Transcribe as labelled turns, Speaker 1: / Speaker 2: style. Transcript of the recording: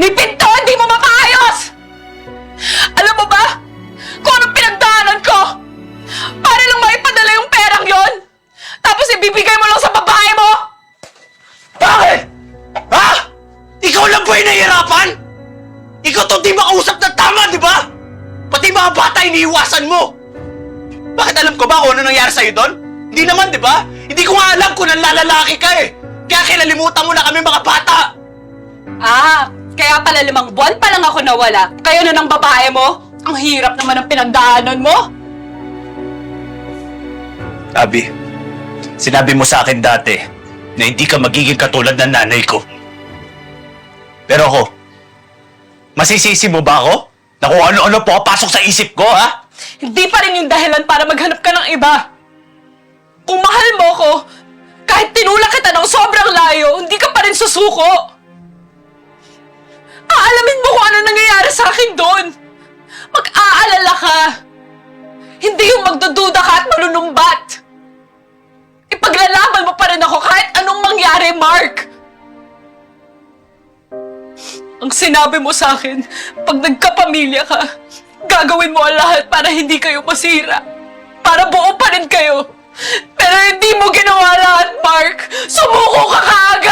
Speaker 1: Ni pinto, hindi mo mapaayos! Alam mo ba kung anong pinagdaanan ko? Para lang maipadala yung perang yon, tapos ibibigay mo lang sa babae mo?
Speaker 2: Bakit? Ha? Ikaw lang ba yung nahihirapan? Ikaw to di makausap na tama, di ba? Pati mga bata iniiwasan mo. Bakit alam ko ba kung ano nangyari sa'yo doon? Hindi naman, di ba? Hindi ko nga alam kung nanlalalaki ka eh. Kaya kinalimutan mo na kami mga bata.
Speaker 1: Kaya pala 5 buwan pa lang ako nawala. Kayo na ng babae mo? Ang hirap naman ng pinagdaanan mo.
Speaker 2: Abby, sinabi mo sa akin dati na hindi ka magiging katulad ng nanay ko. Pero ako, masisisi mo ba ako? Na kung ano-ano po pasok sa isip ko, ha?
Speaker 1: Hindi pa rin yung dahilan para maghanap ka ng iba. Kung mahal mo ko, kahit tinulak kita ng sobrang layo, hindi ka pa rin susuko. Aalamin mo kung ano nangyayari sa akin doon. Mag-aalala ka. Hindi yung magdududa ka at malulumbat. Ipaglalaban mo pa rin ako kahit anong mangyari, Mark. Ang sinabi mo sa akin, pag nagkapamilya ka, gagawin mo ang lahat para hindi kayo masira. Para buo pa rin kayo. Pero hindi mo ginawa lahat, Mark. Sumuko ka kaagad!